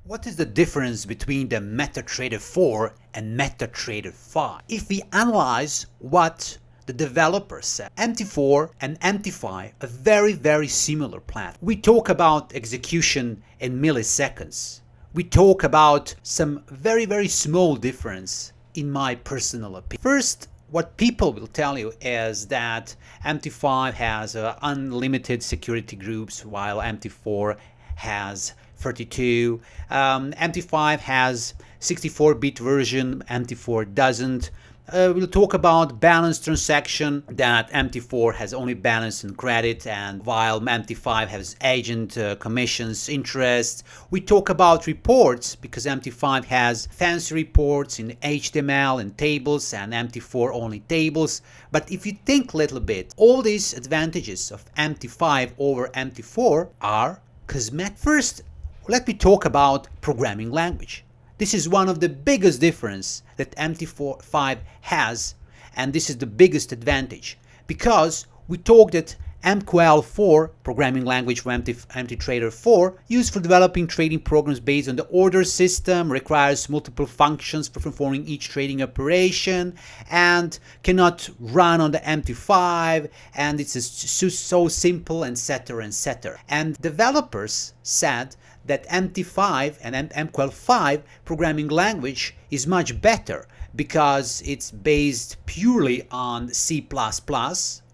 What is the difference between the MetaTrader 4 and MetaTrader 5? If we analyze what the developer said, MT4 and MT5 are very similar platforms. We talk about execution in milliseconds. We talk about some very small difference in my personal opinion. First, what people will tell you is that MT5 has unlimited security groups while MT4 has 32. MT5 has 64-bit version, MT4 doesn't. We'll talk about balance transaction, that MT4 has only balance and credit, and while MT5 has agent commissions, interest. We talk about reports because MT5 has fancy reports in HTML and tables, and MT4 only tables. But if you think a little bit, all these advantages of MT5 over MT4 are cosmetic. First, let me talk about programming language. This is one of the biggest difference that MT5 has, and this is the biggest advantage, because we talked that MQL4, programming language for MTTrader 4, used for developing trading programs based on the order system, requires multiple functions for performing each trading operation, and cannot run on the MT5, and it's so simple, etc., etc. And developers said that MT5 and MQL5 programming language is much better because it's based purely on C++,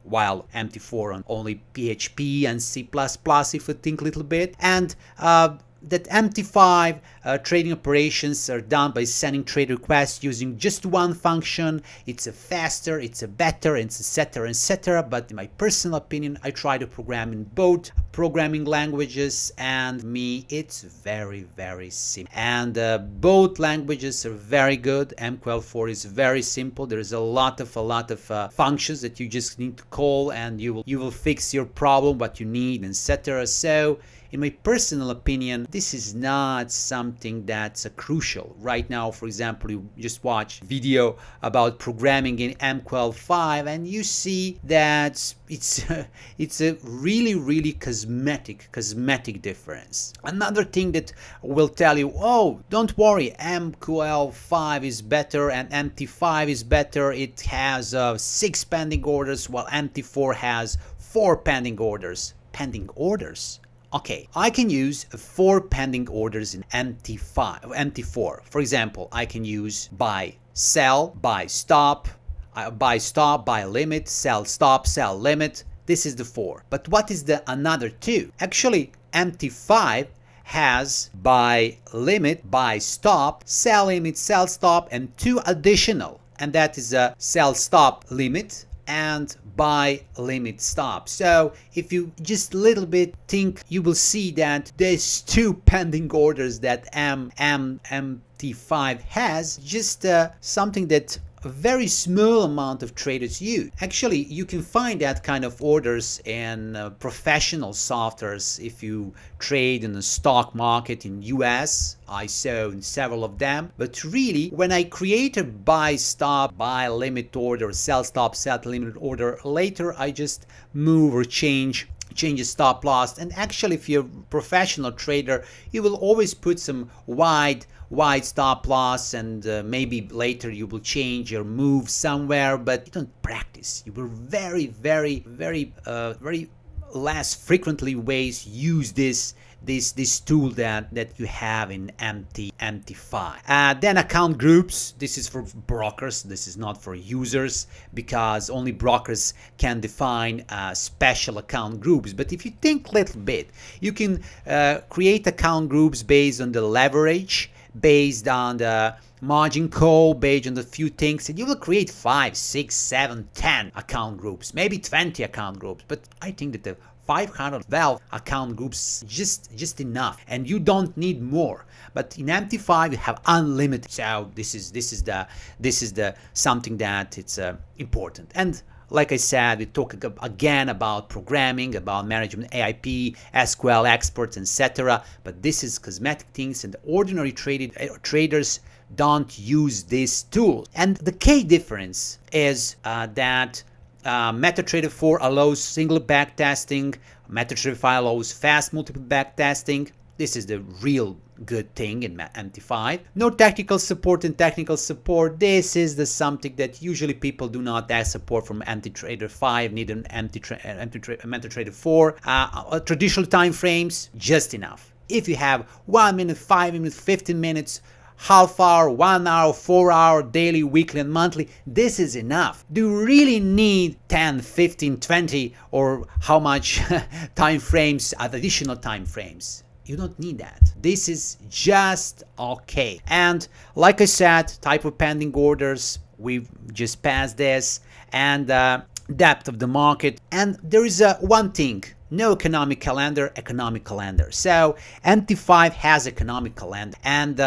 while MT4 on only PHP and C++, if you think a little bit, and that MT5 trading operations are done by sending trade requests using just one function. It's a faster, it's a better, it's etc., etc. But in my personal opinion, I try to program in both programming languages, and me, it's very simple. And both languages are very good. MQL4 is very simple. There is a lot of functions that you just need to call, and you will fix your problem, what you need, etc. So, in my personal opinion, this is not something that's crucial. Right now, for example, you just watch video about programming in MQL5 and you see that it's a really cosmetic difference. Another thing that will tell you, oh, don't worry, MQL5 is better and MT5 is better. It has 6 pending orders while MT4 has 4 pending orders. Pending orders? Okay, I can use 4 pending orders in MT4. For example, I can use buy, sell, buy, stop, buy limit, sell, stop, sell, limit. This is the 4. But what is the another 2? Actually, MT5 has buy limit, buy stop, sell limit, sell stop, and 2 additional. And that is a sell stop limit and buy limit stop. So if you just a little bit think, you will see that there's 2 pending orders that MT5 has, just something that a very small amount of traders use. Actually, you can find that kind of orders in professional softwares. If you trade in the stock market in US, I saw in several of them. But really, when I create a buy stop, buy limit order, sell stop, sell limit order, later I just move or change the stop loss. And actually, if you're a professional trader, you will always put some wide stop loss, and maybe later you will change or move somewhere, but you don't practice. You will very less frequently ways use this tool that you have in MT5. Then account groups. This is for brokers. This is not for users, because only brokers can define special account groups. But if you think a little bit, you can create account groups based on the leverage, based on the margin call, based on the few things, and you will create 5, 6, 7, 10 account groups, maybe 20 account groups. But I think that the 512 account groups just enough, and you don't need more. But in MT5 you have unlimited. So this is the something that it's important. And like I said, we talk again about programming, about management, AIP, SQL exports, etc. But this is cosmetic things, and the ordinary traders don't use these tools. And the key difference is that MetaTrader 4 allows single backtesting. MetaTrader 5 allows fast multiple backtesting. This is the real good thing in MT5. No technical support and technical support. This is the something that usually people do not ask support from MetaTrader 5, need an MetaTrader 4. Traditional time frames, just enough. If you have 1 minute, 5 minutes, 15 minutes, half hour, 1 hour, 4 hour, daily, weekly, and monthly, this is enough. Do you really need 10, 15, 20, or how much time frames, additional time frames? You don't need that. This is just okay. And like I said, type of pending orders, we've just passed this, and depth of the market. And there is one thing, no economic calendar, economic calendar. So MT5 has economic calendar. And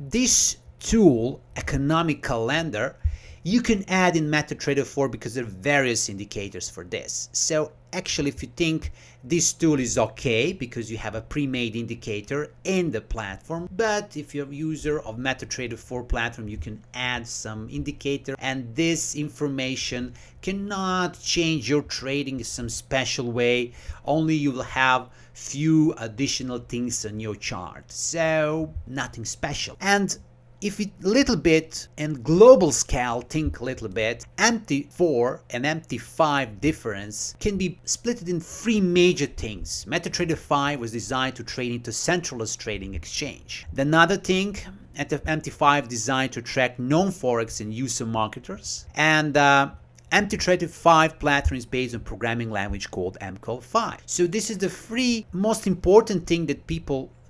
this tool, economic calendar, you can add in MetaTrader 4 because there are various indicators for this. So actually, if you think this tool is okay because you have a pre-made indicator in the platform, but if you're a user of MetaTrader 4 platform, you can add some indicator, and this information cannot change your trading in some special way. Only you will have few additional things on your chart. So nothing special. And if we little bit in global scale think a little bit, MT4 and MT5 difference can be split in three major things. MetaTrader 5 was designed to trade into centralized trading exchange. The another thing, MT5 designed to track non-forex and user marketers, and MetaTrader 5 platform is based on programming language called MCOL5. So this is the three most important thing that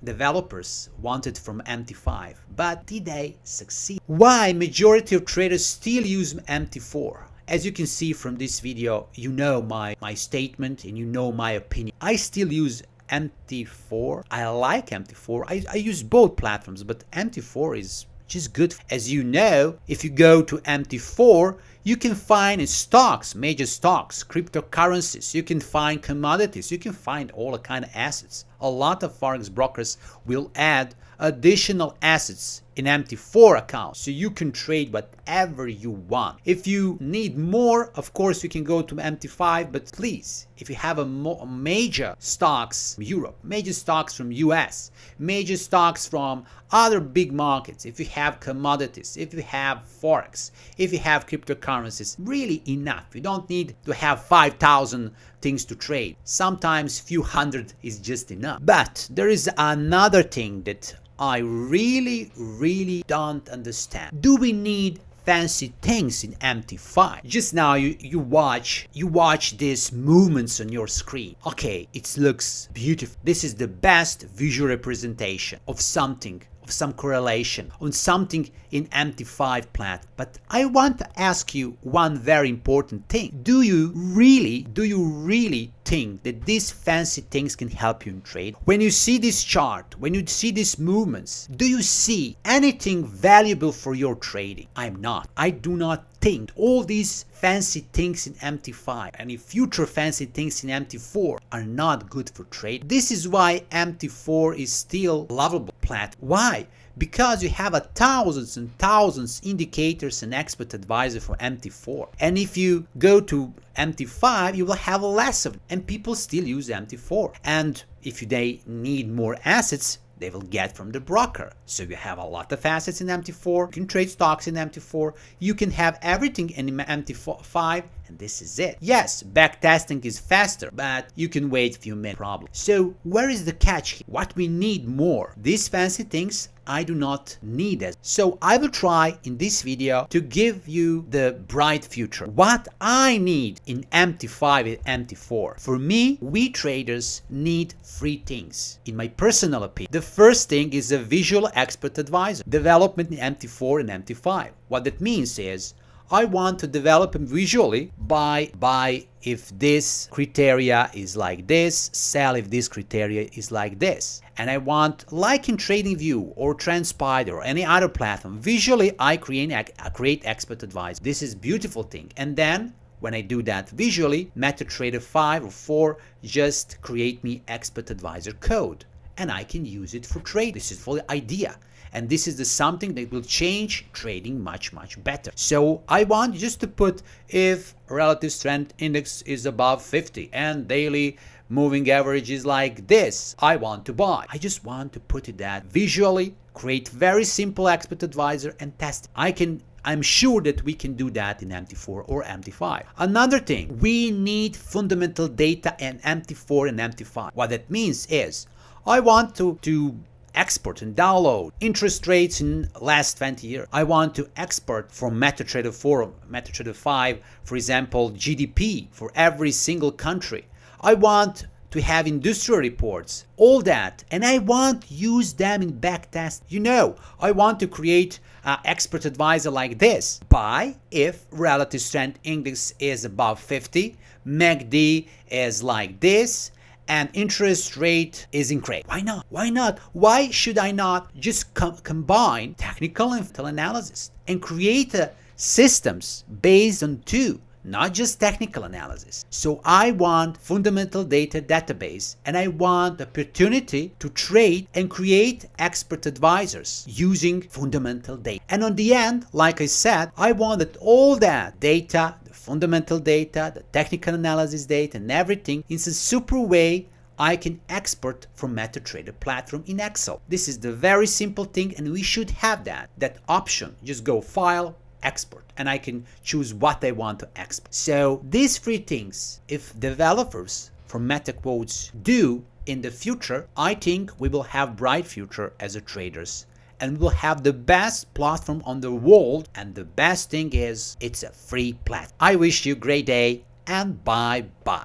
developers wanted from MT5, but did they succeed? Why majority of traders still use MT4? As you can see from this video, you know my statement and you know my opinion. I still use MT4. I like MT4. I use both platforms, but MT4 is just good. As you know, if you go to MT4, you can find stocks, major stocks, cryptocurrencies, you can find commodities, you can find all kind of assets. A lot of forex brokers will add additional assets in MT4 accounts, so you can trade whatever you want. If you need more, of course you can go to MT5, but please, if you have a major stocks from Europe, major stocks from US, major stocks from other big markets, if you have commodities, if you have forex, if you have cryptocurrencies, really enough. You don't need to have 5,000 things to trade. Sometimes few hundred is just enough. But there is another thing that I really don't understand. Do we need fancy things in MT5? Just now you watch these movements on your screen. Okay, it looks beautiful. This is the best visual representation of something, of some correlation on something in MT5 platform. But I want to ask you one very important thing. Do you really think that these fancy things can help you in trade? When you see this chart, when you see these movements, do you see anything valuable for your trading? I'm not. I do not think all these fancy things in MT5 and future fancy things in MT4 are not good for trade. This is why MT4 is still lovable platform. Why? Because you have thousands and thousands indicators and expert advisor for MT4. And if you go to MT5, you will have less of it. And people still use MT4. And if they need more assets, they will get from the broker. So you have a lot of assets in MT4. You can trade stocks in MT4. You can have everything in MT5, and this is it. Yes, backtesting is faster, but you can wait a few minutes. Problem. So where is the catch here? What we need more? These fancy things, I do not need it. So I will try in this video to give you the bright future. What I need in MT5 and MT4. For me, we traders need three things. In my personal opinion, the first thing is a visual expert advisor. Development in MT4 and MT5. What that means is I want to develop them visually by if this criteria is like this, sell if this criteria is like this. And I want, like in TradingView or TrendSpider or any other platform, visually I create expert advice. This is beautiful thing. And then when I do that visually, MetaTrader 5 or 4 just create me expert advisor code. And I can use it for trade. This is for the idea. And this is something that will change trading much better. So I want just to put if relative strength index is above 50 and daily moving average is like this, I want to buy. I just want to put it that visually, create very simple expert advisor and test it. I'm sure that we can do that in MT4 or MT5. Another thing, we need fundamental data in MT4 and MT5. What that means is, I want to export and download interest rates in last 20 years. I want to export from MetaTrader 4, MetaTrader 5, for example, GDP for every single country. I want to have industrial reports, all that, and I want to use them in backtest. I want to create an expert advisor like this. Buy if relative strength index is above 50, MACD is like this, and interest rate is increased. Why not? Why not? Why should I not just combine technical and fundamental analysis and create systems based on two? Not just technical analysis. So I want fundamental data database, and I want the opportunity to trade and create expert advisors using fundamental data. And on the end, like I said, I want that all that data, the fundamental data, the technical analysis data, and everything in a super way I can export from MetaTrader platform in Excel. This is the very simple thing, and we should have that option. Just go File, Export, and I can choose what I want to export. So these three things, if developers from MetaQuotes do in the future, I think we will have bright future as a traders, and we'll have the best platform on the world. And the best thing is, it's a free platform. I wish you a great day, and bye bye.